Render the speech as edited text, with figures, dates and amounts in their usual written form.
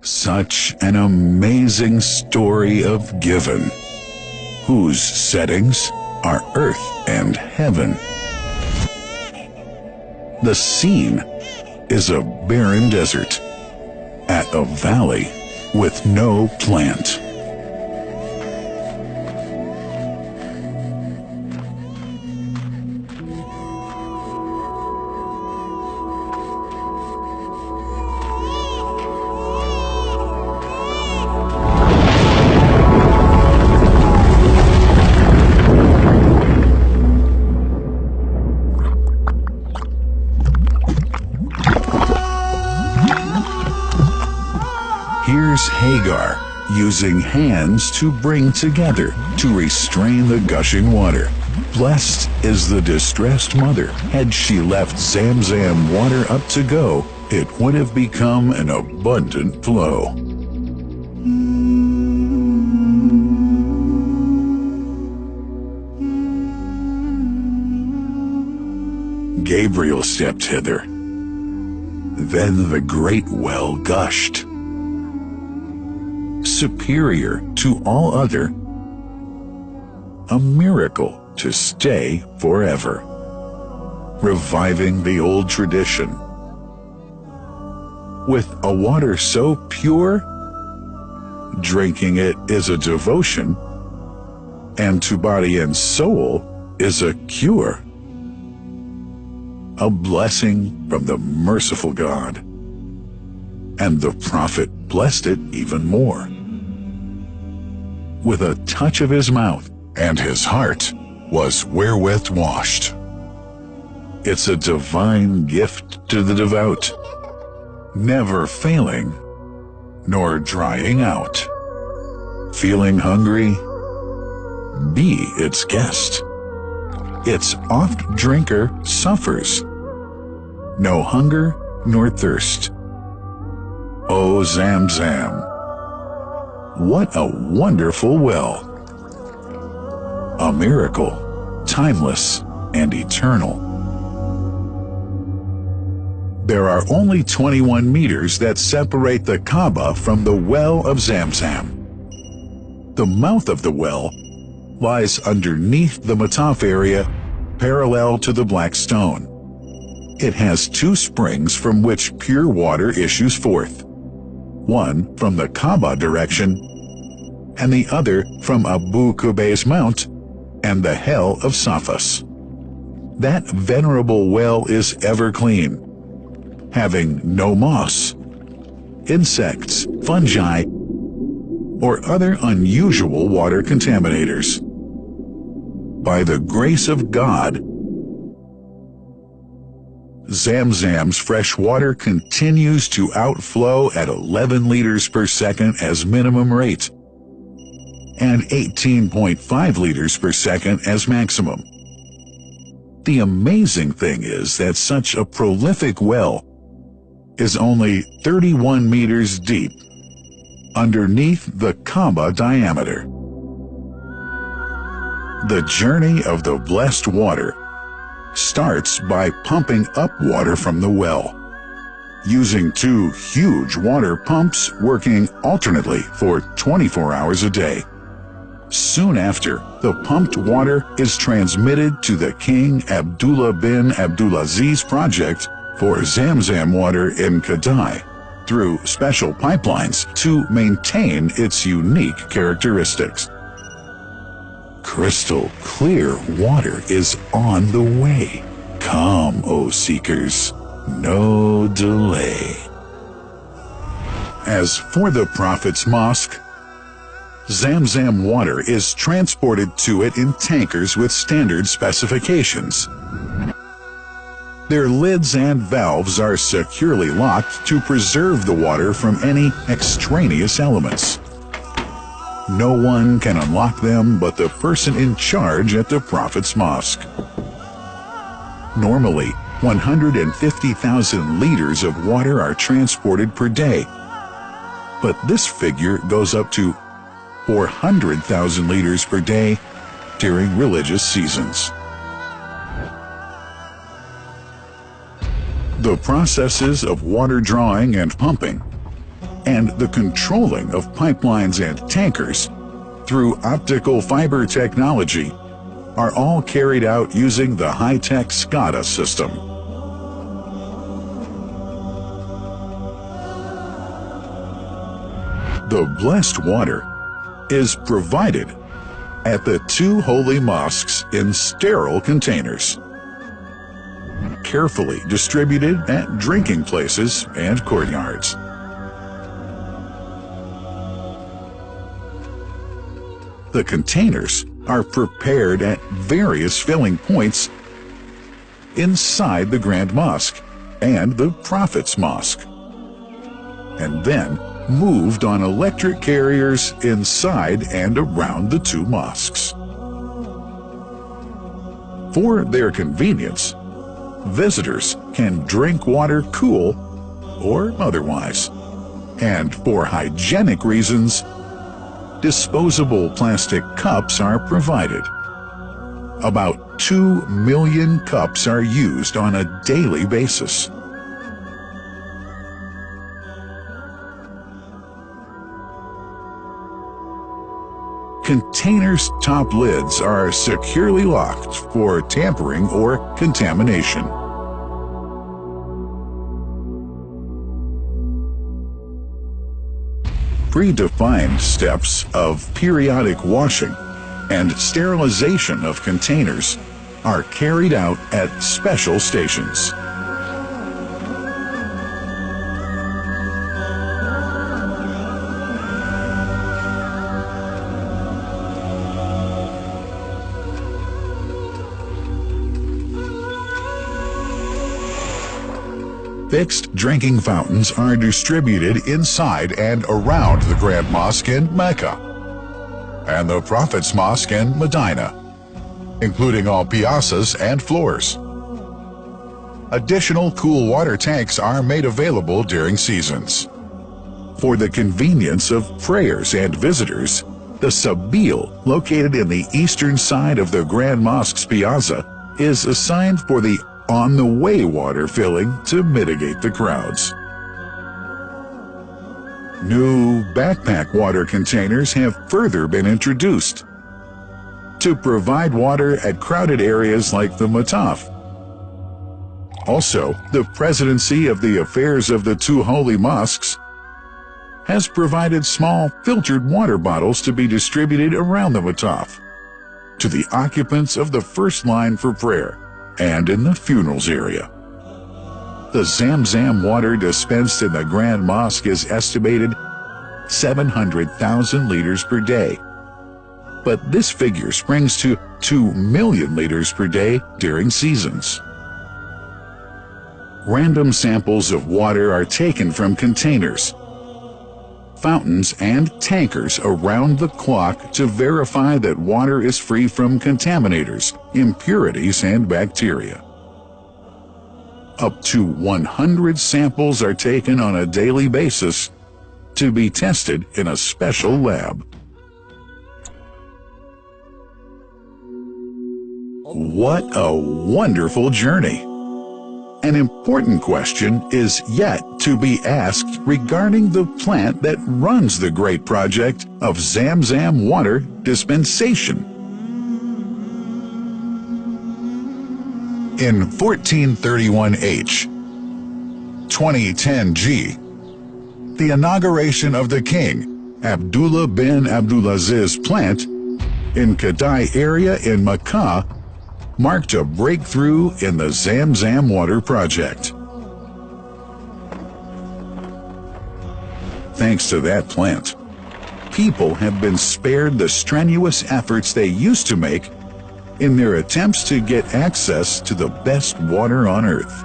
Such an amazing story of giving, whose settings are earth and heaven. The scene is a barren desert at a valley with no plant. Here's Hagar using hands to bring together to restrain the gushing water. Blessed is the distressed mother. Had she left Zamzam water up to go, it would have become an abundant flow. Gabriel stepped hither. Then the great well gushed, superior to all other, a miracle to stay forever, reviving the old tradition. With a water so pure, drinking it is a devotion, and to body and soul is a cure, a blessing from the merciful God. And the prophet blessed it even more. With a touch of his mouth, and his heart was wherewith washed. It's a divine gift to the devout, never failing, nor drying out. Feeling hungry? Be its guest. Its oft drinker suffers no hunger nor thirst. O Zamzam, what a wonderful well! A miracle, timeless and eternal. There are only 21 meters that separate the Kaaba from the well of Zamzam. The mouth of the well lies underneath the Mataf area, parallel to the black stone. It has two springs from which pure water issues forth, one from the Kaaba direction, and the other from Abu Qubay's mount and the hell of Safas. That venerable well is ever clean, having no moss, insects, fungi, or other unusual water contaminators. By the grace of God, Zamzam's fresh water continues to outflow at 11 liters per second as minimum rate, and 18.5 liters per second as maximum. The amazing thing is that such a prolific well is only 31 meters deep, underneath the Kaaba diameter. The journey of the blessed water starts by pumping up water from the well, using two huge water pumps working alternately for 24 hours a day. Soon after, the pumped water is transmitted to the King Abdullah bin Abdulaziz project for Zamzam water in Kadai through special pipelines to maintain its unique characteristics. Crystal clear water is on the way. Come, O seekers, no delay. As for the Prophet's mosque, Zamzam water is transported to it in tankers with standard specifications. Their lids and valves are securely locked to preserve the water from any extraneous elements. No one can unlock them but the person in charge at the Prophet's mosque. Normally, 150,000 liters of water are transported per day, but this figure goes up to 400,000 liters per day during religious seasons. The processes of water drawing and pumping and the controlling of pipelines and tankers through optical fiber technology are all carried out using the high-tech SCADA system. The blessed water is provided at the two holy mosques in sterile containers, carefully distributed at drinking places and courtyards. The containers are prepared at various filling points inside the Grand Mosque and the Prophet's Mosque, and then moved on electric carriers inside and around the two mosques. For their convenience, visitors can drink water cool or otherwise, and for hygienic reasons, disposable plastic cups are provided. About 2 million cups are used on a daily basis. Containers' top lids are securely locked for tampering or contamination. Predefined steps of periodic washing and sterilization of containers are carried out at special stations. Fixed drinking fountains are distributed inside and around the Grand Mosque in Mecca and the Prophet's Mosque in Medina, including all piazzas and floors. Additional cool water tanks are made available during seasons. For the convenience of prayers and visitors, the Sabil, located in the eastern side of the Grand Mosque's piazza, is assigned for the on-the-way water filling to mitigate the crowds. New backpack water containers have further been introduced to provide water at crowded areas like the Mataf. Also, the Presidency of the Affairs of the Two Holy Mosques has provided small filtered water bottles to be distributed around the Mataf to the occupants of the first line for prayer and in the funerals area. The Zamzam water dispensed in the Grand Mosque is estimated 700,000 liters per day, but this figure springs to 2 million liters per day during seasons. Random samples of water are taken from containers, fountains, and tankers around the clock to verify that water is free from contaminators, impurities, and bacteria. Up to 100 samples are taken on a daily basis to be tested in a special lab. What a wonderful journey! An important question is yet to be asked regarding the plant that runs the great project of Zamzam water dispensation. In 1431H, 2010G, the inauguration of the King Abdullah bin Abdulaziz plant in Kadai area in Makkah marked a breakthrough in the Zamzam water project. Thanks to that plant, people have been spared the strenuous efforts they used to make in their attempts to get access to the best water on earth.